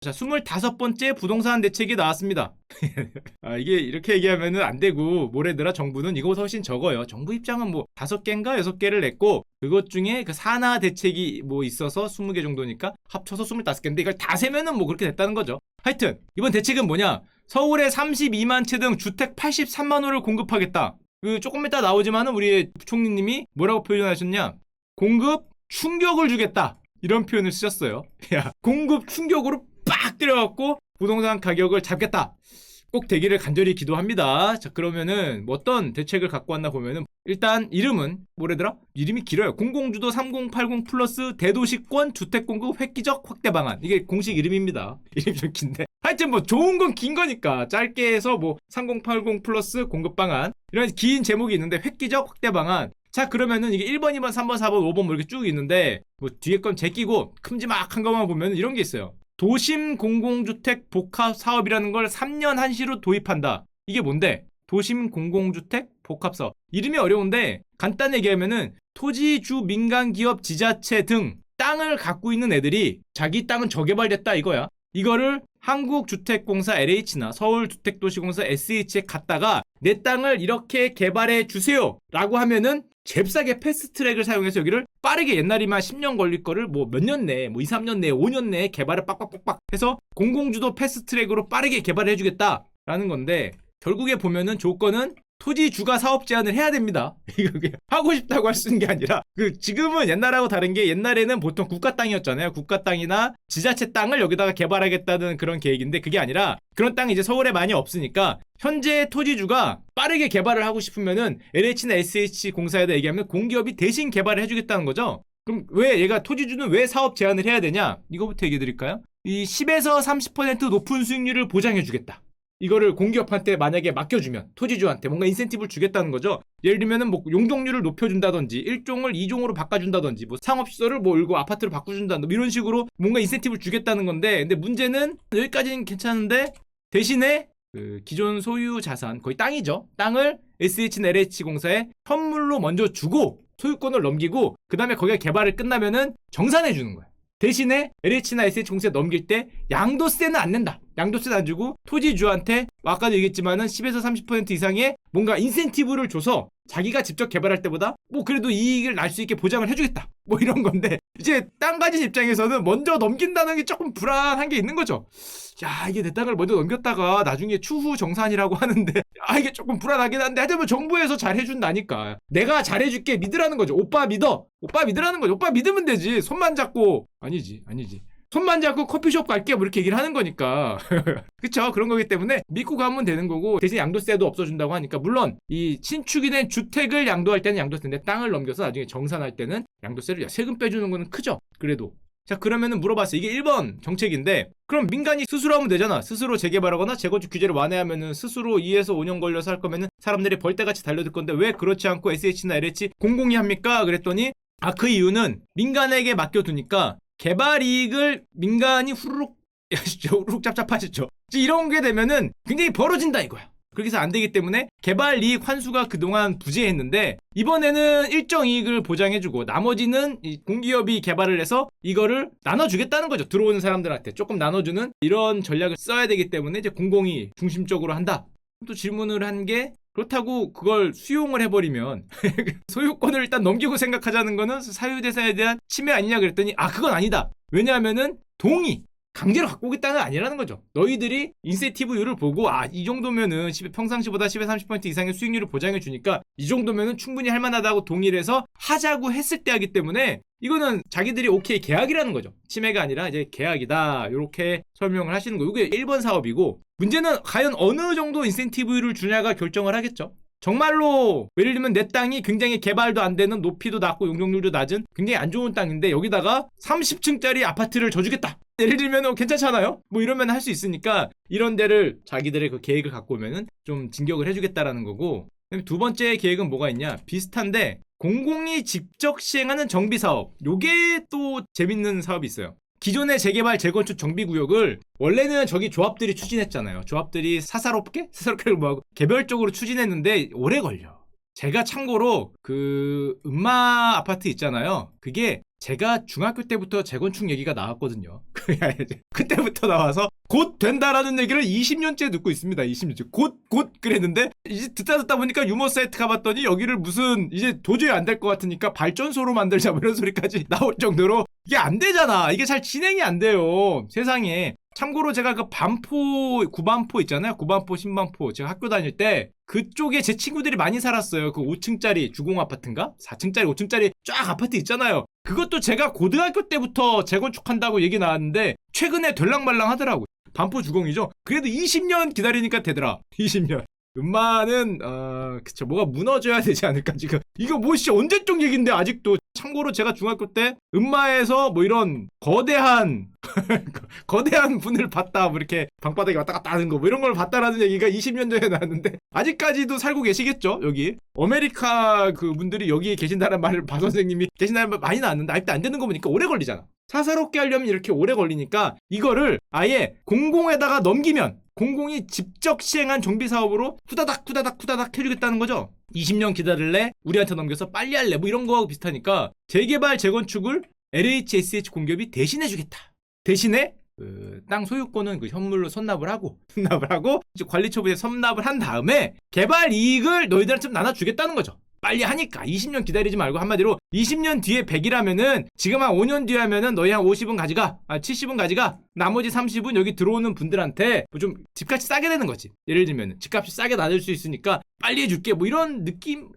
자, 25번째 부동산 대책이 나왔습니다. 이게 이렇게 얘기하면은 안 되고, 뭐래더라, 정부는 이거보다 훨씬 적어요. 정부 입장은 뭐 5개인가 6개를 냈고, 그것 중에 그 산하 대책이 뭐 있어서 20개 정도니까 합쳐서 25개인데, 이걸 다 세면은 뭐 그렇게 됐다는 거죠. 하여튼, 이번 대책은 뭐냐? 서울에 32만 채 등 주택 83만 호를 공급하겠다. 조금 이따 나오지만은 우리 부총리님이 뭐라고 표현하셨냐? 공급 충격을 주겠다. 이런 표현을 쓰셨어요. 야, 공급 충격으로 빡 때려갖고 부동산 가격을 잡겠다. 꼭 되기를 간절히 기도합니다. 자, 그러면은 뭐 어떤 대책을 갖고 왔나 보면은, 일단 이름은 뭐래더라? 이름이 길어요. 공공주도 3080 플러스 대도시권 주택 공급 획기적 확대 방안. 이게 공식 이름입니다. 이름이 좀 긴데. 하여튼 뭐 좋은 건 긴 거니까 짧게 해서 뭐 3080 플러스 공급 방안, 이런 긴 제목이 있는데, 획기적 확대 방안. 자, 그러면은 이게 1번, 2번, 3번, 4번, 5번 뭐 이렇게 쭉 있는데, 뭐 뒤에 건 제끼고 큼지막한 것만 보면 이런 게 있어요. 도심 공공주택 복합 사업이라는 걸 3년 한시로 도입한다. 이게 뭔데? 도심 공공주택 복합 사업. 이름이 어려운데 간단히 얘기하면은, 토지주 민간기업 지자체 등 땅을 갖고 있는 애들이 자기 땅은 저개발됐다 이거야. 이거를 한국주택공사 LH나 서울주택도시공사 SH에 갔다가 내 땅을 이렇게 개발해 주세요 라고 하면은 잽싸게 패스트트랙을 사용해서 여기를 빠르게, 옛날이면 10년 걸릴 거를 뭐 몇 년 내에, 뭐 2, 3년 내에, 5년 내에 개발을 빡빡빡빡 해서 공공주도 패스트트랙으로 빠르게 개발을 해주겠다라는 건데, 결국에 보면은 조건은 토지주가 사업 제한을 해야 됩니다. 이거 하고 싶다고 할 수 있는 게 아니라, 지금은 옛날하고 다른 게, 옛날에는 보통 국가 땅이었잖아요. 국가 땅이나 지자체 땅을 여기다가 개발하겠다는 그런 계획인데, 그게 아니라 그런 땅이 이제 서울에 많이 없으니까 현재 토지주가 빠르게 개발을 하고 싶으면은 LH나 SH 공사에다 얘기하면 공기업이 대신 개발을 해주겠다는 거죠. 그럼 왜 얘가, 토지주는 왜 사업 제한을 해야 되냐? 이거부터 얘기해 드릴까요? 이 10에서 30% 높은 수익률을 보장해 주겠다. 이거를 공기업한테 만약에 맡겨주면 토지주한테 뭔가 인센티브를 주겠다는 거죠. 예를 들면은 뭐 용적률을 높여준다든지 1종을 2종으로 바꿔준다든지 뭐 상업시설을 뭐 일고 아파트로 바꿔준다든지 뭐 이런 식으로 뭔가 인센티브를 주겠다는 건데, 근데 문제는 여기까지는 괜찮은데, 대신에 기존 소유 자산, 거의 땅이죠. 땅을 SH나 LH공사에 현물로 먼저 주고 소유권을 넘기고, 그 다음에 거기가 개발을 끝나면은 정산해 주는 거야. 대신에 LH나 SH공사에 넘길 때 양도세는 안 낸다. 양도세는 안 주고 토지주한테 아까도 얘기했지만은 10에서 30% 이상의 뭔가 인센티브를 줘서 자기가 직접 개발할 때보다 뭐 그래도 이익을 날 수 있게 보장을 해주겠다. 뭐 이런 건데, 이제 땅 가진 입장에서는 먼저 넘긴다는 게 조금 불안한 게 있는 거죠. 야, 이게 내 땅을 먼저 넘겼다가 나중에 추후 정산이라고 하는데, 이게 조금 불안하긴 한데, 하여튼 뭐 정부에서 잘 해준다니까. 내가 잘해줄게 믿으라는 거죠. 오빠 믿어. 오빠 믿으라는 거죠. 오빠 믿으면 되지. 손만 잡고. 아니지. 손만 잡고 커피숍 갈게 뭐 이렇게 얘기를 하는 거니까. 그쵸? 그런 거기 때문에 믿고 가면 되는 거고, 대신 양도세도 없어준다고 하니까, 물론 이 신축이 된 주택을 양도할 때는 양도세인데, 땅을 넘겨서 나중에 정산할 때는 양도세를, 세금 빼주는 거는 크죠. 그래도. 자, 그러면은 물어봤어요. 이게 1번 정책인데, 그럼 민간이 스스로 하면 되잖아. 스스로 재개발하거나 재건축 규제를 완화하면은 스스로 2에서 5년 걸려서 할 거면은 사람들이 벌떼같이 달려들 건데, 왜 그렇지 않고 SH나 LH 공공이 합니까? 그랬더니 그 이유는 민간에게 맡겨두니까 개발 이익을 민간이 후루룩 짭짭하시죠. 이런 게 되면은 굉장히 벌어진다 이거야. 그렇게 해서 안 되기 때문에 개발 이익 환수가 그동안 부재했는데, 이번에는 일정 이익을 보장해주고 나머지는 이 공기업이 개발을 해서 이거를 나눠주겠다는 거죠. 들어오는 사람들한테 조금 나눠주는 이런 전략을 써야 되기 때문에 이제 공공이 중심적으로 한다. 또 질문을 한 게, 그렇다고 그걸 수용을 해버리면 소유권을 일단 넘기고 생각하자는 거는 사유재산에 대한 침해 아니냐 그랬더니, 그건 아니다. 왜냐하면은 강제로 갖고 오겠다는 아니라는 거죠. 너희들이 인센티브율을 보고, 이 정도면은 평상시보다 10에서 30% 이상의 수익률을 보장해 주니까 이 정도면은 충분히 할 만하다고 동의를 해서 하자고 했을 때 하기 때문에, 이거는 자기들이 오케이 계약이라는 거죠. 침해가 아니라 이제 계약이다. 이렇게 설명을 하시는 거예요. 이게 1번 사업이고, 문제는 과연 어느 정도 인센티브율을 주냐가 결정을 하겠죠. 정말로 예를 들면 내 땅이 굉장히 개발도 안 되는, 높이도 낮고 용적률도 낮은 굉장히 안 좋은 땅인데 여기다가 30층짜리 아파트를 져주겠다. 예를 들면 괜찮잖아요. 뭐 이러면 할 수 있으니까, 이런 데를 자기들의 그 계획을 갖고 오면은 좀 진격을 해주겠다라는 거고, 두 번째 계획은 뭐가 있냐? 비슷한데 공공이 직접 시행하는 정비 사업. 요게 또 재밌는 사업이 있어요. 기존의 재개발, 재건축 정비구역을 원래는 저기 조합들이 추진했잖아요. 조합들이 사사롭게 뭐하고 개별적으로 추진했는데 오래 걸려. 제가 참고로 그 음마 아파트 있잖아요. 그게 제가 중학교 때부터 재건축 얘기가 나왔거든요. 그때부터 나와서 곧 된다라는 얘기를 20년째 듣고 있습니다. 20년째. 곧 그랬는데 이제 듣다 보니까 유머 사이트 가봤더니 여기를 무슨 이제 도저히 안 될 것 같으니까 발전소로 만들자 뭐 이런 소리까지 나올 정도로 이게 안 되잖아. 이게 잘 진행이 안 돼요. 세상에. 참고로 제가 그 반포, 구반포 있잖아요. 구반포, 신반포. 제가 학교 다닐 때 그쪽에 제 친구들이 많이 살았어요. 그 5층짜리 주공 아파트인가? 4층짜리, 5층짜리 쫙 아파트 있잖아요. 그것도 제가 고등학교 때부터 재건축한다고 얘기 나왔는데 최근에 될랑말랑 하더라고요. 반포 주공이죠. 그래도 20년 기다리니까 되더라. 20년. 음마는 그쵸, 뭐가 무너져야 되지 않을까 지금. 이거 뭐 씨 언제적 얘긴데 아직도. 참고로 제가 중학교 때 음마에서 뭐 이런 거대한 분을 봤다, 뭐 이렇게 방바닥에 왔다 갔다 하는 거 뭐 이런 걸 봤다라는 얘기가 20년 전에 나왔는데 아직까지도 살고 계시겠죠 여기. 아메리카 그 분들이 여기에 계신다는 말을 바 선생님이 계신다는 말 많이 나왔는데 아직도 안 되는 거 보니까 오래 걸리잖아. 사사롭게 하려면 이렇게 오래 걸리니까 이거를 아예 공공에다가 넘기면 공공이 직접 시행한 정비 사업으로 후다닥 해주겠다는 거죠. 20년 기다릴래? 우리한테 넘겨서 빨리 할래? 뭐 이런 거하고 비슷하니까 재개발 재건축을 LHSH 공기업이 대신해주겠다. 대신에 그 땅 소유권은 그 현물로 선납을 하고 이제 관리처분에 선납을 한 다음에 개발 이익을 너희들한테 좀 나눠주겠다는 거죠. 빨리 하니까 20년 기다리지 말고 한마디로 20년 뒤에 100이라면은 지금 한 5년 뒤에 하면은 너희 한 50은 가져가, 70은 가져가, 나머지 30은 여기 들어오는 분들한테 뭐 좀 집값이 싸게 되는 거지. 예를 들면 집값이 싸게 낮을 수 있으니까 빨리 해줄게 뭐 이런 느낌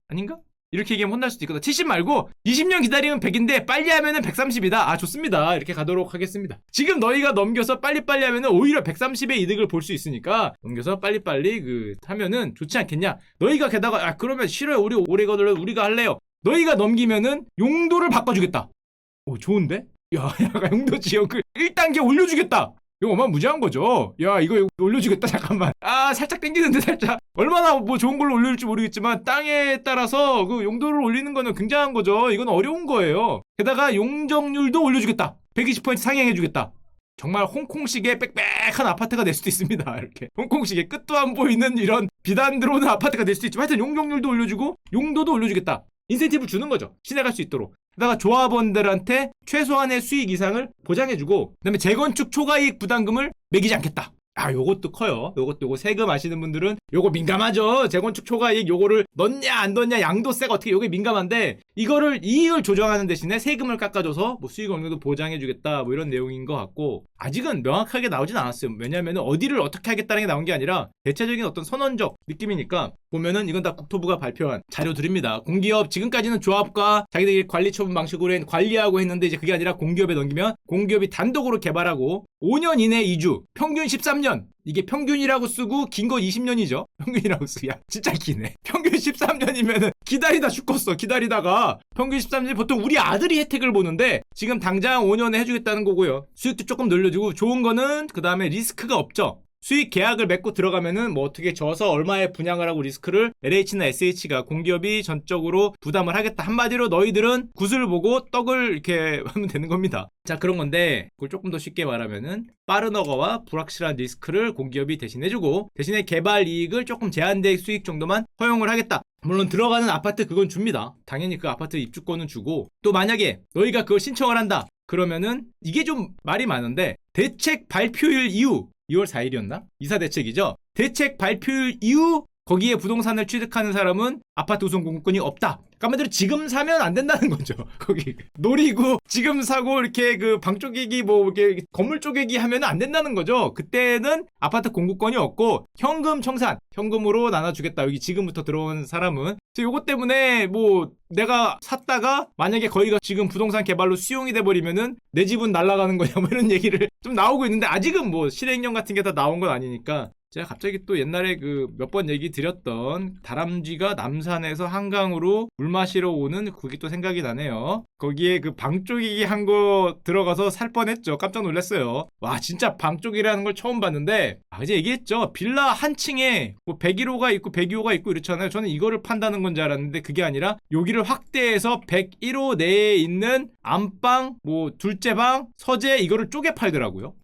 아닌가? 이렇게 얘기하면 혼날 수도 있거든. 70 말고 20년 기다리면 100인데 빨리 하면은 130이다. 아 좋습니다. 이렇게 가도록 하겠습니다. 지금 너희가 넘겨서 빨리빨리 하면은 오히려 130의 이득을 볼 수 있으니까 넘겨서 빨리빨리 그 하면은 좋지 않겠냐. 너희가 게다가 그러면 싫어요. 우리 오래 거들려 우리가 할래요. 너희가 넘기면은 용도를 바꿔주겠다. 오 좋은데? 야 용도 지역을 1단계 올려주겠다. 이거 어마무지한 거죠. 야 이거 올려주겠다. 잠깐만. 살짝 땡기는데 살짝. 얼마나 뭐 좋은 걸로 올릴지 모르겠지만 땅에 따라서 그 용도를 올리는 거는 굉장한 거죠. 이건 어려운 거예요. 게다가 용적률도 올려주겠다. 120% 상향해주겠다. 정말 홍콩식의 빽빽한 아파트가 될 수도 있습니다. 이렇게 홍콩식의 끝도 안 보이는 이런 비단 들어오는 아파트가 될 수도 있지만 하여튼 용적률도 올려주고 용도도 올려주겠다. 인센티브 주는 거죠. 시내갈 수 있도록. 게다가 조합원들한테 최소한의 수익 이상을 보장해주고 그다음에 재건축 초과이익 부담금을 매기지 않겠다. 요것도 커요. 요거 세금 아시는 분들은 요거 민감하죠. 재건축 초과이익 요거를 넣냐 안 넣냐 양도세가 어떻게 요게 민감한데 이거를 이익을 조정하는 대신에 세금을 깎아줘서 뭐 수익 어느 정도 보장해주겠다 뭐 이런 내용인 것 같고 아직은 명확하게 나오진 않았어요. 왜냐하면 어디를 어떻게 하겠다는 게 나온 게 아니라 대체적인 어떤 선언적 느낌이니까 보면은 이건 다 국토부가 발표한 자료들입니다. 공기업 지금까지는 조합과 자기들이 관리처분 방식으로 관리하고 했는데 이제 그게 아니라 공기업에 넘기면 공기업이 단독으로 개발하고 5년 이내 이주 평균 13년 이게 평균이라고 쓰고 긴 거 20년이죠. 평균이라고 쓰야 진짜 기네. 평균 13년이면은 기다리다 죽겠어. 기다리다가 평균 13년이 보통 우리 아들이 혜택을 보는데 지금 당장 5년에 해주겠다는 거고요. 수익도 조금 늘려주고 좋은 거는 그 다음에 리스크가 없죠. 수익 계약을 맺고 들어가면은 뭐 어떻게 져서 얼마에 분양을 하고 리스크를 LH나 SH가 공기업이 전적으로 부담을 하겠다. 한마디로 너희들은 굿을 보고 떡을 이렇게 하면 되는 겁니다. 자 그런 건데 그걸 조금 더 쉽게 말하면은 빠른 허가와 불확실한 리스크를 공기업이 대신해주고 대신에 개발 이익을 조금 제한된 수익 정도만 허용을 하겠다. 물론 들어가는 아파트 그건 줍니다. 당연히 그 아파트 입주권은 주고 또 만약에 너희가 그걸 신청을 한다. 그러면은 이게 좀 말이 많은데 대책 발표일 이후 2월 4일이었나? 이사대책이죠. 대책 발표일 이후 거기에 부동산을 취득하는 사람은 아파트 우선 공급권이 없다. 그러니까 한마디로 지금 사면 안 된다는 거죠. 거기 노리고 지금 사고 이렇게 그 방 쪼개기 뭐 이렇게 건물 쪼개기 하면 안 된다는 거죠. 그때는 아파트 공급권이 없고 현금 청산, 현금으로 나눠주겠다. 여기 지금부터 들어온 사람은. 그래서 요것 때문에 뭐 내가 샀다가 만약에 거기가 지금 부동산 개발로 수용이 돼버리면은 내 집은 날아가는 거냐 뭐 이런 얘기를 좀 나오고 있는데 아직은 뭐 실행령 같은 게 다 나온 건 아니니까 제가 갑자기 또 옛날에 그 몇 번 얘기 드렸던 다람쥐가 남산에서 한강으로 물 마시러 오는 그게 또 생각이 나네요. 거기에 그 방 쪼개기 한 거 들어가서 살 뻔했죠. 깜짝 놀랐어요. 와 진짜 방 쪼개기라는 걸 처음 봤는데 이제 얘기했죠. 빌라 한 층에 뭐 101호가 있고 102호가 있고 이렇잖아요. 저는 이거를 판다는 건 줄 알았는데 그게 아니라 여기를 확대해서 101호 내에 있는 안방, 뭐 둘째 방, 서재 이거를 쪼개 팔더라고요.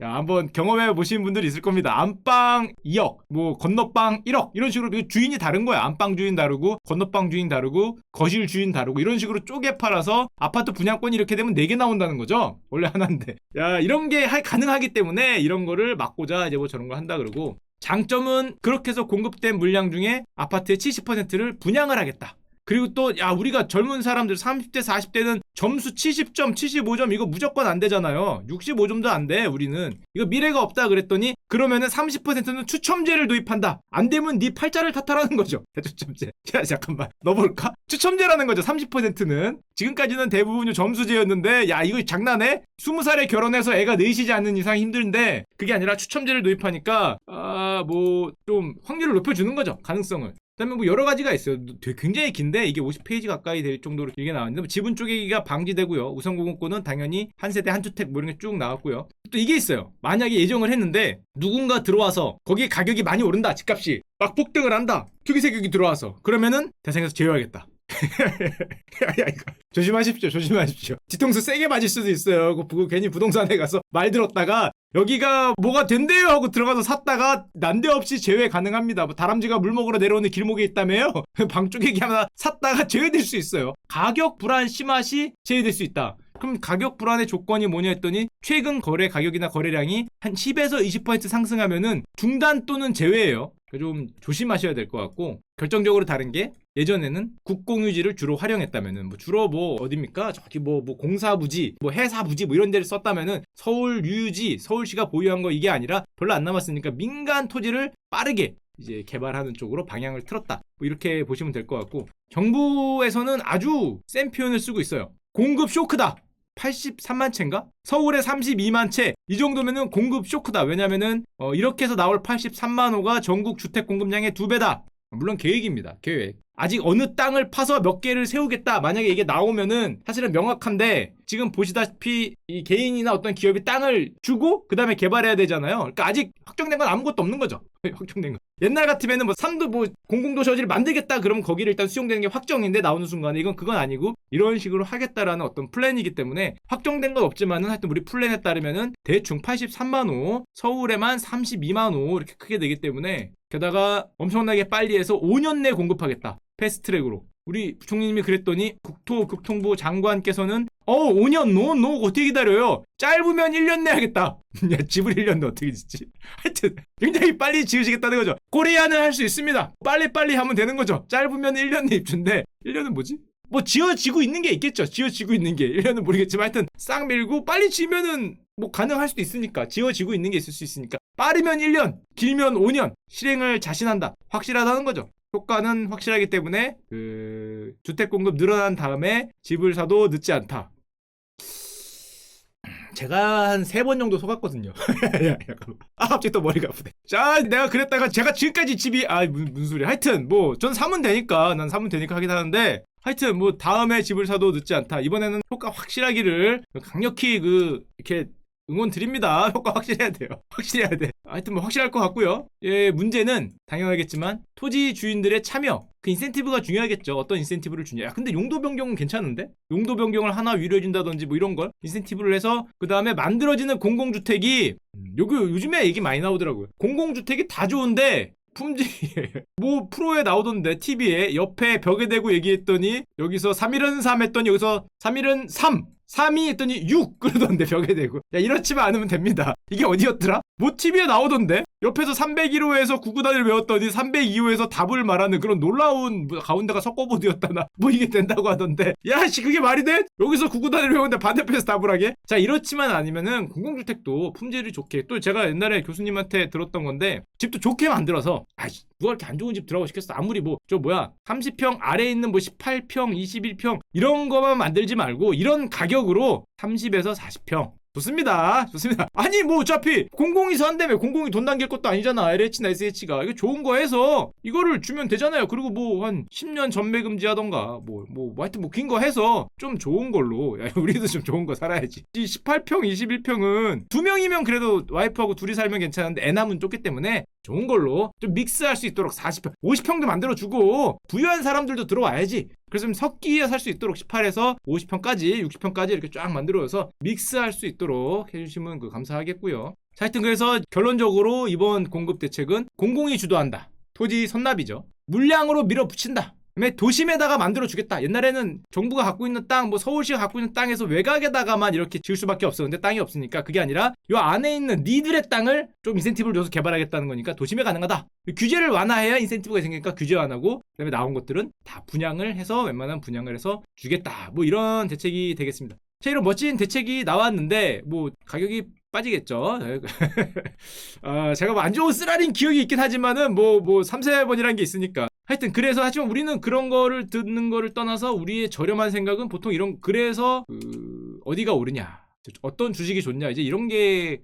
야, 한번 경험해 보신 분들이 있을 겁니다. 안방 2억, 뭐 건너방 1억 이런 식으로 주인이 다른 거야. 안방 주인 다르고 건너방 주인 다르고 거실 주인 다르고 이런 식으로 쪼개 팔아서 아파트 분양권이 이렇게 되면 4개 나온다는 거죠. 원래 하나인데. 야, 이런 게 가능하기 때문에 이런 거를 막고자 이제 뭐 저런 걸 한다 그러고, 장점은 그렇게 해서 공급된 물량 중에 아파트의 70%를 분양을 하겠다. 그리고 또 야, 우리가 젊은 사람들 30대 40대는 점수 70점 75점 이거 무조건 안 되잖아요. 65점도 안 돼. 우리는 이거 미래가 없다 그랬더니, 그러면은 30%는 추첨제를 도입한다. 안 되면 네 팔자를 탓하라는 거죠. 추첨제. 야, 잠깐만 넣어볼까? 추첨제라는 거죠. 30%는 지금까지는 대부분 점수제였는데, 야, 이거 장난해? 20살에 결혼해서 애가 넷이지 않는 이상 힘든데, 그게 아니라 추첨제를 도입하니까 뭐 좀 확률을 높여주는 거죠. 가능성을. 그다음에 뭐 여러 가지가 있어요. 되게 굉장히 긴데 이게 50페이지 가까이 될 정도로 길게 나왔는데, 뭐 지분 쪼개기가 방지되고요. 우선공급권은 당연히 한 세대 한 주택 뭐 이런 게 쭉 나왔고요. 또 이게 있어요. 만약에 예정을 했는데 누군가 들어와서 거기에 가격이 많이 오른다. 집값이 막 폭등을 한다. 투기세력이 들어와서, 그러면은 대상에서 제외하겠다. 야, 이거 조심하십시오. 뒤통수 세게 맞을 수도 있어요. 그거 괜히 부동산에 가서 말 들었다가 여기가 뭐가 된대요 하고 들어가서 샀다가 난데없이 제외 가능합니다. 뭐 다람쥐가 물 먹으러 내려오는 길목에 있다며요. 방 쪼개기 하나 샀다가 제외될 수 있어요. 가격 불안 심화시 제외될 수 있다. 그럼 가격 불안의 조건이 뭐냐 했더니, 최근 거래 가격이나 거래량이 한 10에서 20% 상승하면은 중단 또는 제외예요. 좀 조심하셔야 될 것 같고, 결정적으로 다른 게, 예전에는 국공유지를 주로 활용했다면은, 뭐 주로 뭐 어딥니까? 저기 뭐 공사부지, 뭐 해사부지 뭐 이런 데를 썼다면은, 서울 유유지, 서울시가 보유한 거 이게 아니라 별로 안 남았으니까 민간 토지를 빠르게 이제 개발하는 쪽으로 방향을 틀었다. 뭐 이렇게 보시면 될 것 같고, 정부에서는 아주 센 표현을 쓰고 있어요. 공급 쇼크다. 83만 채인가? 서울에 32만 채. 이 정도면은 공급 쇼크다. 왜냐면은 이렇게 해서 나올 83만 호가 전국 주택 공급량의 2배다. 물론 계획입니다. 계획. 아직 어느 땅을 파서 몇 개를 세우겠다. 만약에 이게 나오면은 사실은 명확한데, 지금 보시다시피 이 개인이나 어떤 기업이 땅을 주고 그 다음에 개발해야 되잖아요. 그러니까 아직 확정된 건 아무것도 없는 거죠. 확정된 거. 옛날 같으면은 뭐 삼도 뭐 공공도시를 만들겠다 그러면 거기를 일단 수용되는 게 확정인데, 나오는 순간에 그건 아니고 이런 식으로 하겠다라는 어떤 플랜이기 때문에, 확정된 건 없지만은 하여튼 우리 플랜에 따르면은 대충 83만 호, 서울에만 32만 호 이렇게 크게 되기 때문에, 게다가 엄청나게 빨리 해서 5년 내 공급하겠다. 패스트트랙으로. 우리 부총리님이 그랬더니 국토교통부 장관께서는 5년 노 어떻게 기다려요? 짧으면 1년 내야겠다. 야, 집을 1년 내 어떻게 짓지? 하여튼 굉장히 빨리 지으시겠다는 거죠. 코리아는 할 수 있습니다. 빨리 하면 되는 거죠. 짧으면 1년 내 입주인데, 1년은 뭐지? 뭐 지어지고 있는 게 있겠죠. 지어지고 있는 게 1년은 모르겠지만, 하여튼 싹 밀고 빨리 지으면은 뭐 가능할 수도 있으니까, 지어지고 있는 게 있을 수 있으니까, 빠르면 1년, 길면 5년 실행을 자신한다. 확실하다는 거죠. 효과는 확실하기 때문에 주택 공급 늘어난 다음에 집을 사도 늦지 않다. 제가 한 3번 정도 속았거든요. 갑자기 또 머리가 아프네. 자, 내가 그랬다가 제가 지금까지 집이 무슨 소리야. 하여튼 뭐 전 사면 되니까, 난 사면 되니까 하긴 하는데, 하여튼 뭐 다음에 집을 사도 늦지 않다. 이번에는 효과 확실하기를 강력히 이렇게 응원 드립니다. 효과 확실해야 돼요. 확실해야 돼. 하여튼 뭐 확실할 것 같고요. 예, 문제는 당연하겠지만 토지 주인들의 참여, 그 인센티브가 중요하겠죠. 어떤 인센티브를 주냐. 근데 용도 변경은 괜찮은데? 용도 변경을 하나 위로해준다든지 뭐 이런 걸 인센티브를 해서, 그 다음에 만들어지는 공공주택이 요즘에 얘기 많이 나오더라고요. 공공주택이 다 좋은데 품질 뭐 프로에 나오던데, TV에 옆에 벽에 대고 얘기했더니 여기서 3일은 3 했더니 여기서 3일은 3이 했더니 6 그러던데, 벽에 대고. 야, 이렇지만 않으면 됩니다. 이게 어디였더라? 뭐 TV에 나오던데, 옆에서 301호에서 구구단을 외웠더니 302호에서 답을 말하는 그런 놀라운, 가운데가 석고보드였다나 뭐 이게 된다고 하던데, 야씨 그게 말이 돼? 여기서 구구단을 외우는데 반대편에서 답을 하게? 자, 이렇지만 아니면은 공공주택도 품질이 좋게, 또 제가 옛날에 교수님한테 들었던 건데, 집도 좋게 만들어서, 누가 이렇게 안 좋은 집 들어가고 싶겠어. 아무리 30평 아래에 있는 18평 21평 이런 거만 만들지 말고, 이런 가격으로 30에서 40평 좋습니다. 아니 뭐 어차피 공공이서 한다며. 공공이 돈 남길 것도 아니잖아. LH나 SH가 이거 좋은 거 해서 이거를 주면 되잖아요. 그리고 뭐 한 10년 전매 금지하던가 하여튼 긴 거 해서 좀 좋은 걸로. 야, 우리도 좀 좋은 거 살아야지. 이 18평 21평은 2명이면 그래도 와이프하고 둘이 살면 괜찮은데, 애 남은 좁기 때문에 좋은 걸로 좀 믹스할 수 있도록 40평, 50평도 만들어주고 부유한 사람들도 들어와야지. 그래서 좀 섞이에 살 수 있도록 18에서 50평까지 60평까지 이렇게 쫙 만들어서 믹스할 수 있도록 해주시면 감사하겠고요. 자, 하여튼 그래서 결론적으로 이번 공급 대책은 공공이 주도한다. 토지 선납이죠. 물량으로 밀어붙인다. 그다음에 도심에다가 만들어주겠다. 옛날에는 정부가 갖고 있는 땅, 뭐 서울시가 갖고 있는 땅에서 외곽에다가만 이렇게 지을 수밖에 없었는데 땅이 없으니까 그게 아니라 요 안에 있는 니들의 땅을 좀 인센티브를 줘서 개발하겠다는 거니까 도심에 가능하다. 규제를 완화해야 인센티브가 생기니까 규제 완화고, 그다음에 나온 것들은 다 분양을 해서 웬만한 분양을 해서 주겠다. 뭐 이런 대책이 되겠습니다. 자, 이런 멋진 대책이 나왔는데 뭐 가격이 빠지겠죠. 제가 뭐 안 좋은 쓰라린 기억이 있긴 하지만은 뭐 3세번이라는 게 있으니까. 하여튼 그래서 하지만 우리는 그런 거를 듣는 거를 떠나서 우리의 저렴한 생각은 보통 이런, 그래서 어디가 오르냐, 어떤 주식이 좋냐, 이제 이런 게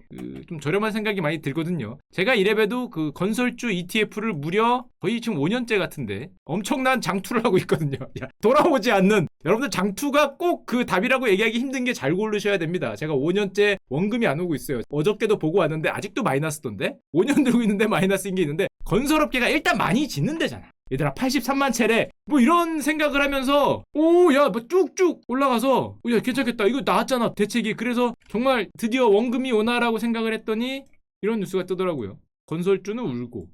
좀 저렴한 생각이 많이 들거든요. 제가 이래봬도 그 건설주 ETF를 무려 거의 지금 5년째 같은데 엄청난 장투를 하고 있거든요. 돌아오지 않는, 여러분들 장투가 꼭 그 답이라고 얘기하기 힘든 게 잘 고르셔야 됩니다. 제가 5년째 원금이 안 오고 있어요. 어저께도 보고 왔는데 아직도 마이너스던데, 5년 들고 있는데 마이너스인 게 있는데, 건설업계가 일단 많이 짓는 데잖아. 얘들아 83만 채래, 뭐 이런 생각을 하면서 야 뭐 쭉쭉 올라가서 야 괜찮겠다, 이거 나왔잖아 대책이. 그래서 정말 드디어 원금이 오나라고 생각을 했더니 이런 뉴스가 뜨더라고요. 건설주는 울고.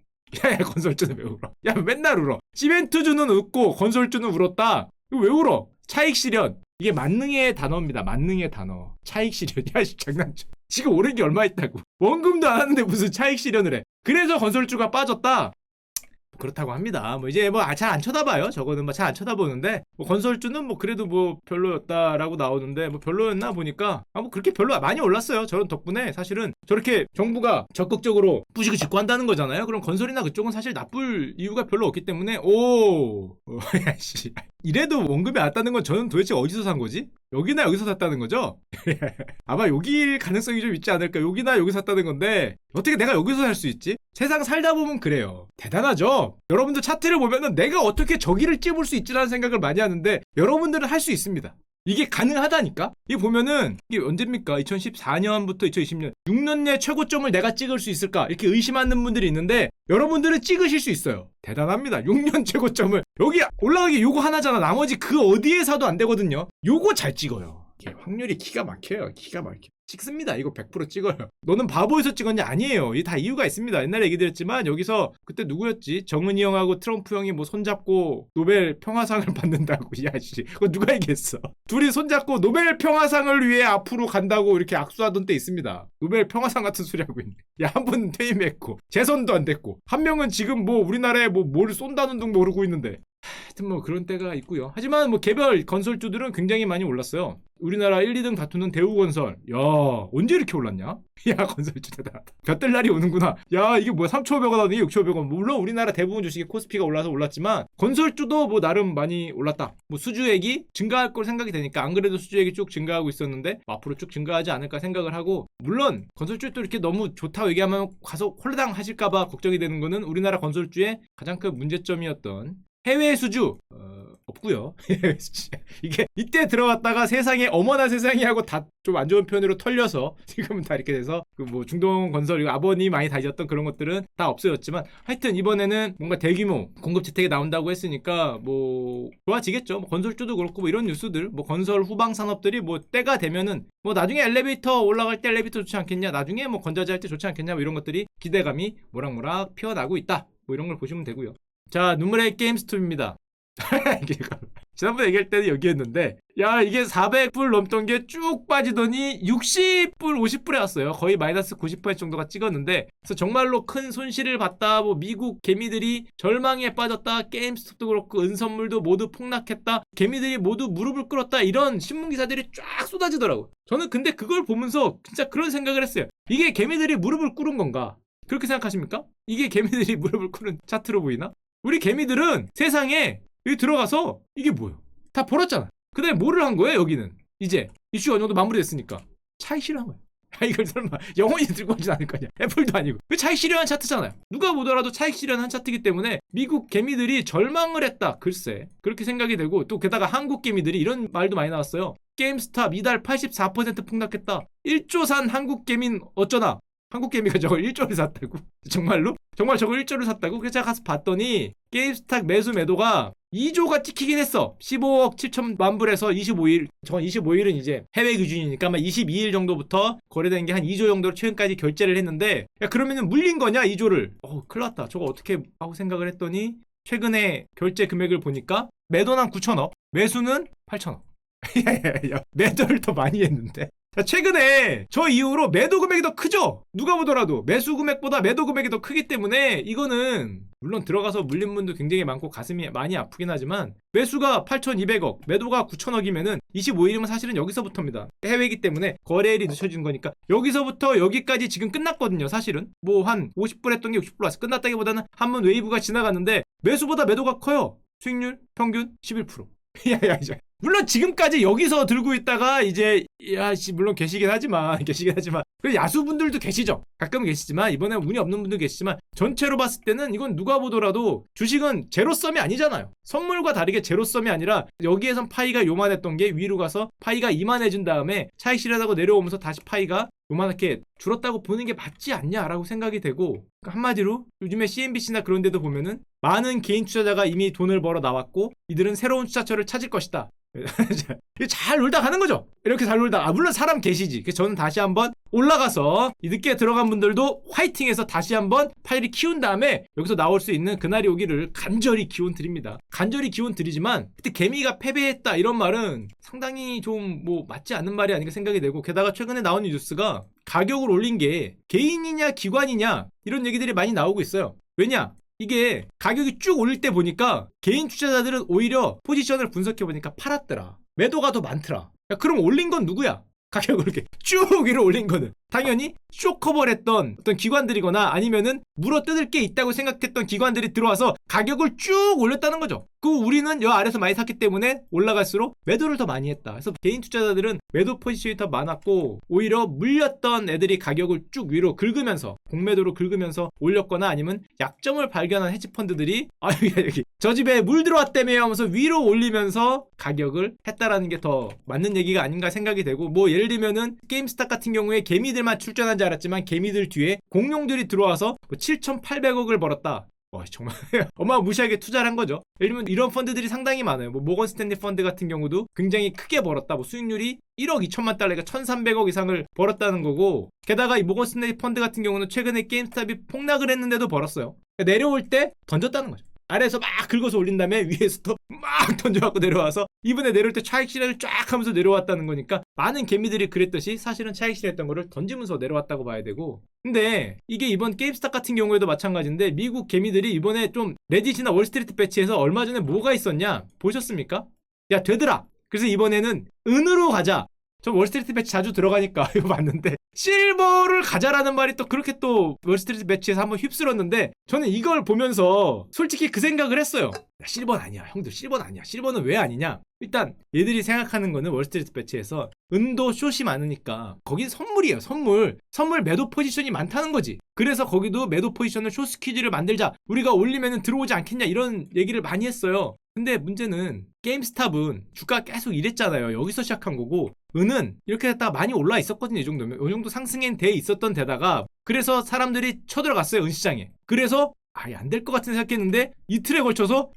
야 건설주는 왜 울어? 야 맨날 울어. 시멘트주는 웃고 건설주는 울었다. 이거 왜 울어? 차익 실현. 이게 만능의 단어입니다. 만능의 단어. 차익 실현. 야 장난쳐. 지금 오른 게 얼마 있다고. 원금도 안 하는데 무슨 차익 실현을 해. 그래서 건설주가 빠졌다. 그렇다고 합니다. 뭐 이제 뭐 잘 안 쳐다봐요. 저거는 뭐 잘 안 쳐다보는데, 뭐 건설주는 뭐 그래도 뭐 별로였다라고 나오는데, 뭐 별로였나 보니까 뭐 그렇게 별로 많이 올랐어요. 저런 덕분에 사실은 저렇게 정부가 적극적으로 부식을 짓고 한다는 거잖아요. 그럼 건설이나 그쪽은 사실 나쁠 이유가 별로 없기 때문에 야씨 이래도 원금이 왔다는 건 저는 도대체 어디서 산 거지? 여기나 여기서 샀다는 거죠? 아마 여기일 가능성이 좀 있지 않을까. 여기나 여기서 샀다는 건데 어떻게 내가 여기서 살 수 있지? 세상 살다 보면 그래요. 대단하죠? 여러분들 차트를 보면은 내가 어떻게 저기를 찝을 수 있지라는 생각을 많이 하는데 여러분들은 할 수 있습니다. 이게 가능하다니까? 이게 보면은 이게 언제입니까? 2014년부터 2020년 6년 내 최고점을 내가 찍을 수 있을까? 이렇게 의심하는 분들이 있는데 여러분들은 찍으실 수 있어요. 대단합니다. 6년 최고점을. 여기 올라가기 요거 하나잖아. 나머지 그 어디에서도 안 되거든요. 요거 잘 찍어요. 이게 확률이 기가 막혀요. 기가 막혀. 찍습니다. 이거 100% 찍어요. 너는 바보에서 찍었냐? 아니에요. 이게 다 이유가 있습니다. 옛날에 얘기 드렸지만 여기서 그때 누구였지? 정은이 형하고 트럼프 형이 뭐 손잡고 노벨 평화상을 받는다고. 야씨, 그거 누가 얘기했어? 둘이 손잡고 노벨 평화상을 위해 앞으로 간다고 이렇게 악수하던 때 있습니다. 노벨 평화상 같은 소리 하고 있네. 야, 한 분은 퇴임했고 재선도 안 됐고 한 명은 지금 뭐 우리나라에 뭐 뭘 쏜다는 둥 모르고 있는데. 하여튼 뭐 그런 때가 있고요. 하지만 뭐 개별 건설주들은 굉장히 많이 올랐어요. 우리나라 1, 2등 다투는 대우건설. 야, 언제 이렇게 올랐냐? 야, 건설주 대단하다. 볕들 날이 오는구나. 야, 이게 뭐야? 3,500원 하더니 6,500원. 물론 우리나라 대부분 주식이 코스피가 올라서 올랐지만 건설주도 뭐 나름 많이 올랐다. 뭐 수주액이 증가할 걸 생각이 되니까, 안 그래도 수주액이 쭉 증가하고 있었는데 앞으로 쭉 증가하지 않을까 생각을 하고, 물론 건설주도 이렇게 너무 좋다고 얘기하면 가서 홀라당 하실까봐 걱정이 되는 거는 우리나라 건설주의 가장 큰 문제점이었던 해외 수주 없고요. 이게 이때 들어갔다가 세상에 어머나 세상에 하고 다 좀 안 좋은 편으로 털려서 지금은 다 이렇게 돼서 그 뭐 중동 건설 아버님 많이 다니셨던 그런 것들은 다 없어졌지만, 하여튼 이번에는 뭔가 대규모 공급 주택이 나온다고 했으니까 뭐 좋아지겠죠. 뭐 건설주도 그렇고 뭐 이런 뉴스들, 뭐 건설 후방 산업들이 뭐 때가 되면은 뭐 나중에 엘리베이터 올라갈 때 엘리베이터 좋지 않겠냐, 나중에 뭐 건자재 할 때 좋지 않겠냐, 뭐 이런 것들이 기대감이 모락모락 피어나고 있다. 뭐 이런 걸 보시면 되고요. 자, 눈물의 게임스톱입니다. 지난번에 얘기할 때는 여기였는데, 야, 이게 400불 넘던 게 쭉 빠지더니 60불, 50불에 왔어요. 거의 마이너스 90% 정도가 찍었는데, 그래서 정말로 큰 손실을 봤다. 뭐 미국 개미들이 절망에 빠졌다. 게임스톱도 그렇고 은선물도 모두 폭락했다. 개미들이 모두 무릎을 꿇었다. 이런 신문 기사들이 쫙 쏟아지더라고. 저는 근데 그걸 보면서 진짜 그런 생각을 했어요. 이게 개미들이 무릎을 꿇은 건가? 그렇게 생각하십니까? 이게 개미들이 무릎을 꿇은 차트로 보이나? 우리 개미들은 세상에 여기 들어가서 이게 뭐예요? 다 벌었잖아. 그 다음에 뭐를 한 거예요? 여기는 이제 이슈가 어느 정도 마무리됐으니까 차익 실현한 거예요. 이걸 설마 영원히 들고 오진 않을 거냐? 애플도 아니고. 그 차익 실현한 차트잖아요. 누가 보더라도 차익 실현한 차트이기 때문에 미국 개미들이 절망을 했다. 글쎄, 그렇게 생각이 되고, 또 게다가 한국 개미들이 이런 말도 많이 나왔어요. 게임스탑 이달 84% 폭락했다. 1조 산 한국 개민 어쩌나? 한국개미가 저걸 1조를 샀다고? 정말로? 정말 저걸 1조를 샀다고? 그래서 제가 가서 봤더니 게임스탁 매수 매도가 2조가 찍히긴 했어. 15억 7천만 불에서 25일. 저건 25일은 이제 해외 기준이니까 아마 22일 정도부터 거래된 게 한 2조 정도로 최근까지 결제를 했는데, 야 그러면은 물린 거냐 2조를? 큰일 났다. 저거 어떻게 하고 생각을 했더니 최근에 결제 금액을 보니까 매도는 9천억, 매수는 8천억. 야야야, 매도를 더 많이 했는데. 최근에 저 이후로 매도 금액이 더 크죠? 누가 보더라도 매수 금액보다 매도 금액이 더 크기 때문에 이거는 물론 들어가서 물린 분도 굉장히 많고 가슴이 많이 아프긴 하지만 매수가 8,200억, 매도가 9천억이면은 25일이면 사실은 여기서부터입니다. 해외이기 때문에 거래일이 늦춰진 거니까 여기서부터 여기까지 지금 끝났거든요. 사실은 뭐 한 50불 했던 게 60불 왔어. 끝났다기보다는 한 번 웨이브가 지나갔는데 매수보다 매도가 커요. 수익률 평균 11%. 야야 이제 물론 지금까지 여기서 들고 있다가 이제 물론 계시긴 하지만 그리고 야수분들도 계시죠. 가끔 계시지만 이번에 운이 없는 분도 계시지만 전체로 봤을 때는 이건 누가 보더라도 주식은 제로섬이 아니잖아요. 선물과 다르게 제로섬이 아니라 여기에선 파이가 요만했던 게 위로 가서 파이가 이만해진 다음에 차익 실현하고 내려오면서 다시 파이가 요만하게 줄었다고 보는 게 맞지 않냐라고 생각이 되고, 한마디로 요즘에 CNBC나 그런 데도 보면은 많은 개인 투자자가 이미 돈을 벌어 나왔고 이들은 새로운 투자처를 찾을 것이다. 잘 놀다 가는 거죠. 이렇게 잘 놀다. 물론 사람 계시지. 그래서 저는 다시 한번 올라가서 이 늦게 들어간 분들도 화이팅해서 다시 한번 파이를 키운 다음에 여기서 나올 수 있는 그날이 오기를 간절히 기원 드립니다. 간절히 기원 드리지만 그때 개미가 패배했다 이런 말은 상당히 좀 뭐 맞지 않는 말이 아닌가 생각이 되고, 게다가 최근에 나온 뉴스가 가격을 올린 게 개인이냐 기관이냐 이런 얘기들이 많이 나오고 있어요. 왜냐? 이게 가격이 쭉 올릴 때 보니까 개인 투자자들은 오히려 포지션을 분석해 보니까 팔았더라. 매도가 더 많더라. 야, 그럼 올린 건 누구야? 가격을 이렇게 쭉 위로 올린 거는 당연히 쇼커버를 했던 어떤 기관들이거나 아니면은 물어뜯을 게 있다고 생각했던 기관들이 들어와서 가격을 쭉 올렸다는 거죠. 그 우리는 여 아래서 많이 샀기 때문에 올라갈수록 매도를 더 많이 했다. 그래서 개인 투자자들은 매도 포지션이 더 많았고 오히려 물렸던 애들이 가격을 쭉 위로 긁으면서 공매도로 긁으면서 올렸거나 아니면 약점을 발견한 헤지펀드들이 여기 저 집에 물 들어왔다며 하면서 위로 올리면서 가격을 했다라는 게 더 맞는 얘기가 아닌가 생각이 되고, 뭐 예를 들면은 게임스탁 같은 경우에 개미들만 출전한 줄 알았지만 개미들 뒤에 공룡들이 들어와서 뭐 7,800억을 벌었다. 정말 어마무시하게 투자를 한 거죠. 예를 들면 이런 펀드들이 상당히 많아요. 뭐 모건 스탠리 펀드 같은 경우도 굉장히 크게 벌었다. 뭐 수익률이 1억 2천만 달러가 1,300억 이상을 벌었다는 거고, 게다가 이 모건 스탠리 펀드 같은 경우는 최근에 게임스탑이 폭락을 했는데도 벌었어요. 그러니까 내려올 때 던졌다는 거죠. 아래에서 막 긁어서 올린 다음에 위에서 또 막 던져갖고 내려와서 이번에 내려올 때 차익 실현을 쫙 하면서 내려왔다는 거니까 많은 개미들이 그랬듯이 사실은 차익 실현했던 거를 던지면서 내려왔다고 봐야 되고, 근데 이게 이번 게임스탁 같은 경우에도 마찬가지인데 미국 개미들이 이번에 좀 레딧이나 월스트리트 배치에서 얼마 전에 뭐가 있었냐 보셨습니까? 야 되더라. 그래서 이번에는 은으로 가자. 저 월스트리트 배치 자주 들어가니까 이거 봤는데 실버를 가자라는 말이 또 그렇게 또 월스트리트 배치에서 한번 휩쓸었는데, 저는 이걸 보면서 솔직히 그 생각을 했어요. 실버는 아니야. 형들 실버는 아니야. 실버는 왜 아니냐? 일단 얘들이 생각하는 거는 월스트리트 배치에서 은도 숏이 많으니까 거긴 선물이에요. 선물 매도 포지션이 많다는 거지. 그래서 거기도 매도 포지션을 숏 스퀴즈를 만들자, 우리가 올리면 들어오지 않겠냐 이런 얘기를 많이 했어요. 근데 문제는 게임스탑은 주가 계속 이랬잖아요. 여기서 시작한 거고, 은은 이렇게 됐다가 많이 올라 있었거든요. 이 정도면 이 정도 상승엔 돼 있었던 데다가 그래서 사람들이 쳐들어갔어요. 은시장에. 그래서 안 될 것 같은 생각했는데 이틀에 걸쳐서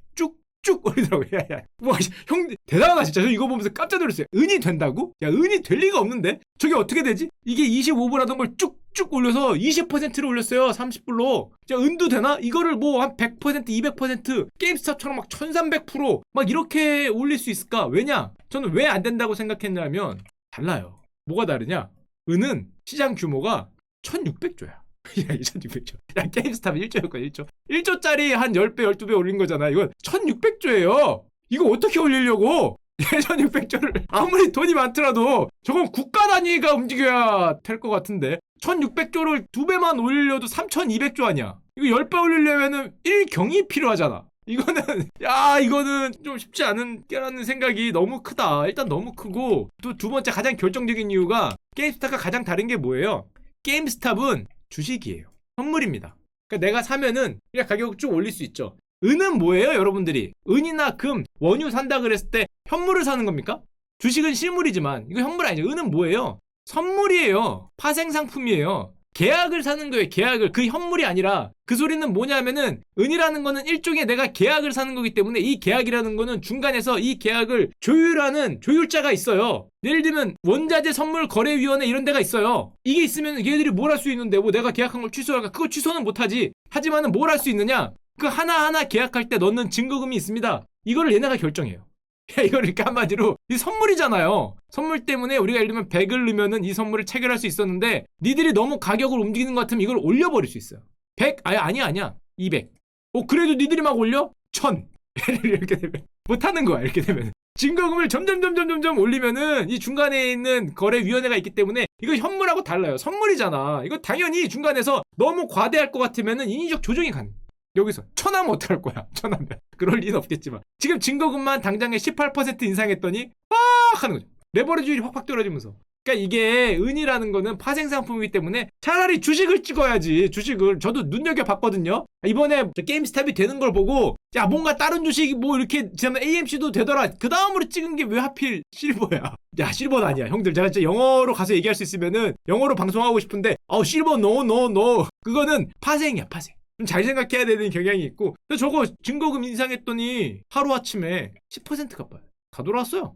쭉 올리더라고요. 와, 형 대단하다 진짜. 저 이거 보면서 깜짝 놀랐어요. 은이 된다고? 야, 은이 될 리가 없는데? 저게 어떻게 되지? 이게 25불 하던 걸 쭉쭉 올려서 20%를 올렸어요. 30불로. 자, 은도 되나? 이거를 뭐 한 100%, 200% 게임스탑처럼 막 1300% 막 이렇게 올릴 수 있을까? 왜냐? 저는 왜 안 된다고 생각했냐면 달라요. 뭐가 다르냐? 은은 시장 규모가 1600조야. 야, 2600조. 야, 게임스탑 1조였거든, 1조. 1조짜리 한 10배, 12배 올린 거잖아. 이건 1600조예요. 이거 어떻게 올리려고? 1600조를 아무리 돈이 많더라도 저건 국가 단위가 움직여야 될 것 같은데 1600조를 2배만 올리려도 3200조 아니야. 이거 10배 올리려면은 1경이 필요하잖아. 이거는 좀 쉽지 않은 게라는 생각이 너무 크다. 일단 너무 크고, 또 두 번째 가장 결정적인 이유가 게임스탑과 가장 다른 게 뭐예요? 게임스탑은 주식이에요. 선물입니다. 그러니까 내가 사면은 그냥 가격을 쭉 올릴 수 있죠. 은은 뭐예요, 여러분들이? 은이나 금, 원유 산다 그랬을 때 현물을 사는 겁니까? 주식은 실물이지만 이거 현물 아니죠. 은은 뭐예요? 선물이에요. 파생상품이에요. 계약을 사는 거예요. 계약을. 그 현물이 아니라 그 소리는 뭐냐면은 은이라는 거는 일종의 내가 계약을 사는 거기 때문에 이 계약이라는 거는 중간에서 이 계약을 조율하는 조율자가 있어요. 예를 들면 원자재 선물 거래위원회 이런 데가 있어요. 이게 있으면 얘네들이 뭘 할 수 있는데 뭐 내가 계약한 걸 취소할까? 그거 취소는 못하지. 하지만은 뭘 할 수 있느냐? 그 하나하나 계약할 때 넣는 증거금이 있습니다. 이거를 얘네가 결정해요. 이걸 이렇게 한마디로 이 선물이잖아요. 선물 때문에 우리가 예를 들면 100을 넣으면은 이 선물을 체결할 수 있었는데 니들이 너무 가격을 움직이는 것 같으면 이걸 올려버릴 수 있어요. 100? 아니야 200. 그래도 니들이 막 올려? 1000. 이렇게 되면 못하는 거야. 이렇게 되면 증거금을 점점 올리면은 이 중간에 있는 거래위원회가 있기 때문에 이거 현물하고 달라요. 선물이잖아. 이거 당연히 중간에서 너무 과대할 것 같으면은 인위적 조정이 가능. 여기서 1000하면 어떡할 거야? 1000하면 그럴 리는 없겠지만 지금 증거금만 당장에 18% 인상했더니 빡 하는 거죠. 레버리지율이 확 떨어지면서. 그러니까 이게 은이라는 거는 파생상품이기 때문에 차라리 주식을 찍어야지. 주식을 저도 눈여겨봤거든요. 이번에 게임스탑이 되는 걸 보고 야 뭔가 다른 주식이 뭐 이렇게 지금 AMC도 되더라. 그 다음으로 찍은 게 왜 하필 실버야. 야 실버는 아니야. 형들 제가 진짜 영어로 가서 얘기할 수 있으면은 영어로 방송하고 싶은데 실버 노 그거는 파생이야. 파생. 좀 잘 생각해야 되는 경향이 있고 저거 증거금 인상했더니 하루아침에 10% 갚아요. 다 돌아왔어요.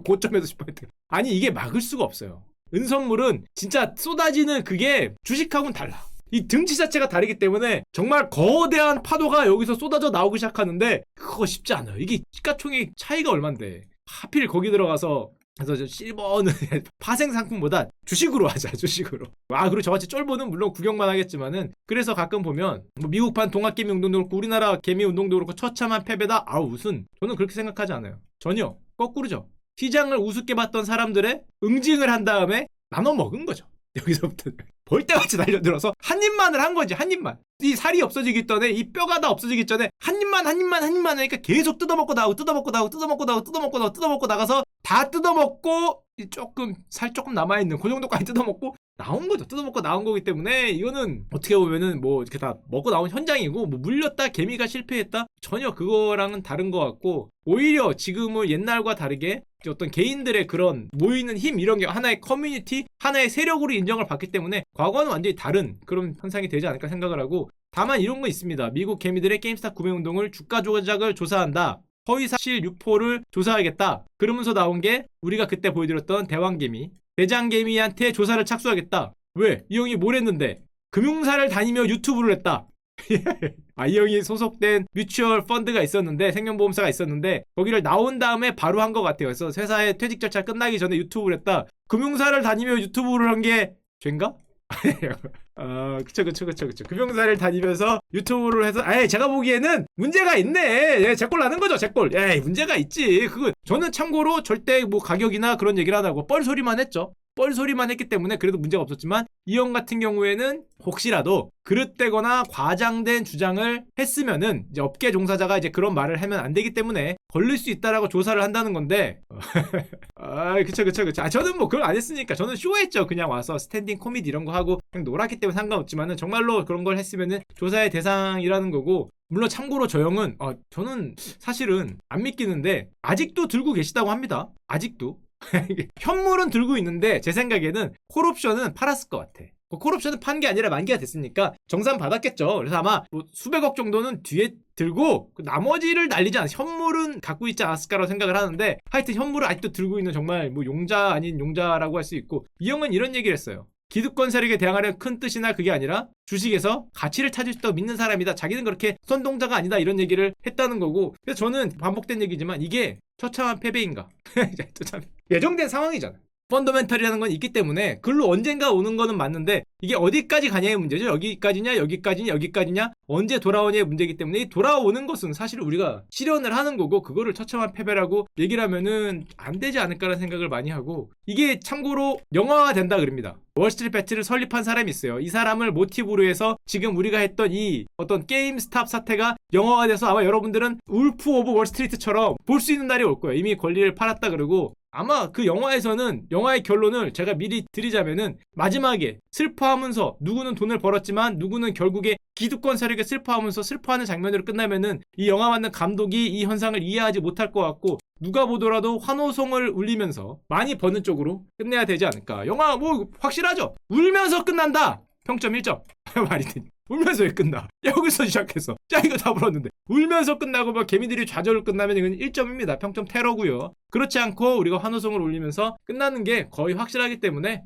고점에서 10%. 아니 이게 막을 수가 없어요. 은선물은 진짜 쏟아지는 그게 주식하고는 달라. 이 등치 자체가 다르기 때문에 정말 거대한 파도가 여기서 쏟아져 나오기 시작하는데 그거 쉽지 않아요. 이게 시가총액 차이가 얼만데 하필 거기 들어가서 그래서 실버는 파생 상품보다 주식으로 하자. 주식으로. 그리고 저같이 쫄보는 물론 구경만 하겠지만은 그래서 가끔 보면 뭐 미국판 동학개미 운동도 그렇고 우리나라 개미 운동도 그렇고 처참한 패배다. 무슨 저는 그렇게 생각하지 않아요. 전혀 거꾸로죠. 시장을 우습게 봤던 사람들의 응징을 한 다음에 나눠 먹은 거죠. 여기서부터 벌떼같이 달려들어서 한 입만을 한 거지. 한 입만. 이 살이 없어지기 전에 이 뼈가 다 없어지기 전에 한 입만 하니까 계속 뜯어먹고 나가고 나가서 다 뜯어먹고 살 조금 남아있는 그 정도까지 뜯어먹고 나온 거죠. 뜯어먹고 나온 거기 때문에 이거는 어떻게 보면은 뭐 이렇게 다 먹고 나온 현장이고 뭐 물렸다 개미가 실패했다 전혀 그거랑은 다른 것 같고 오히려 지금은 옛날과 다르게 어떤 개인들의 그런 모이는 힘 이런 게 하나의 커뮤니티 하나의 세력으로 인정을 받기 때문에 과거와는 완전히 다른 그런 현상이 되지 않을까 생각을 하고 다만 이런 거 있습니다. 미국 개미들의 게임스탑 구매 운동을 주가 조작을 조사한다. 허위사실 유포를 조사하겠다. 그러면서 나온 게 우리가 그때 보여드렸던 대왕개미 대장개미한테 조사를 착수하겠다. 왜? 이 형이 뭘 했는데? 금융사를 다니며 유튜브를 했다. 이 형이 소속된 뮤추얼 펀드가 있었는데 생명보험사가 있었는데 거기를 나온 다음에 바로 한 것 같아요. 그래서 회사의 퇴직 절차 끝나기 전에 유튜브를 했다. 금융사를 다니며 유튜브를 한 게 죄인가? 그쵸. 금융사를 다니면서 유튜브를 해서, 제가 보기에는 문제가 있네. 제꼴 나는 거죠, 제꼴. 문제가 있지. 그거, 저는 참고로 절대 뭐 가격이나 그런 얘기를 안 하고 뻘소리만 했죠. 뻘소리만 했기 때문에 그래도 문제가 없었지만, 이 형 같은 경우에는 혹시라도 그릇되거나 과장된 주장을 했으면은, 이제 업계 종사자가 이제 그런 말을 하면 안 되기 때문에 걸릴 수 있다라고 조사를 한다는 건데, 그쵸. 저는 뭐 그걸 안 했으니까 저는 쇼했죠. 그냥 와서 스탠딩 코미디 이런 거 하고 그냥 놀았기 때문에 상관없지만은 정말로 그런 걸 했으면은 조사의 대상이라는 거고, 물론 참고로 저 형은, 저는 사실은 안 믿기는데, 아직도 들고 계시다고 합니다. 아직도. 현물은 들고 있는데 제 생각에는 콜옵션은 팔았을 것 같아. 콜옵션은 판 게 아니라 만기가 됐으니까 정산 받았겠죠. 그래서 아마 뭐 수백억 정도는 뒤에 들고 나머지를 날리지 않았어. 현물은 갖고 있지 않았을까라고 생각을 하는데 하여튼 현물을 아직도 들고 있는 정말 뭐 용자 아닌 용자라고 할 수 있고, 이 형은 이런 얘기를 했어요. 기득권 세력에 대항하는 큰 뜻이나 그게 아니라 주식에서 가치를 찾을 수 있다고 믿는 사람이다. 자기는 그렇게 선동자가 아니다. 이런 얘기를 했다는 거고, 그래서 저는 반복된 얘기지만 이게 처참한 패배인가? 예정된 상황이잖아. 펀더멘털이라는 건 있기 때문에 글로 언젠가 오는 거는 맞는데 이게 어디까지 가냐의 문제죠. 여기까지냐 언제 돌아오냐의 문제이기 때문에 이 돌아오는 것은 사실 우리가 실현을 하는 거고, 그거를 처참한 패배라고 얘기를 하면은 안 되지 않을까라는 생각을 많이 하고, 이게 참고로 영화화 된다 그럽니다. 월스트리트 배틀을 설립한 사람이 있어요. 이 사람을 모티브로 해서 지금 우리가 했던 이 어떤 게임스탑 사태가 영화화돼서 아마 여러분들은 울프 오브 월스트리트처럼 볼 수 있는 날이 올 거예요. 이미 권리를 팔았다 그러고, 아마 그 영화에서는 영화의 결론을 제가 미리 드리자면은 마지막에 슬퍼하면서 누구는 돈을 벌었지만 누구는 결국에 기득권 세력에 슬퍼하면서 슬퍼하는 장면으로 끝나면은 이 영화 만든 감독이 이 현상을 이해하지 못할 것 같고, 누가 보더라도 환호성을 울리면서 많이 버는 쪽으로 끝내야 되지 않을까. 영화 뭐 확실하죠. 울면서 끝난다. 평점 1점. 말이 되니. 울면서 왜 끝나? 여기서 시작해서. 자, 이거 다 불었는데. 울면서 끝나고 막 개미들이 좌절로 끝나면 이건 1점입니다. 평점 테러고요. 그렇지 않고 우리가 환호성을 울리면서 끝나는 게 거의 확실하기 때문에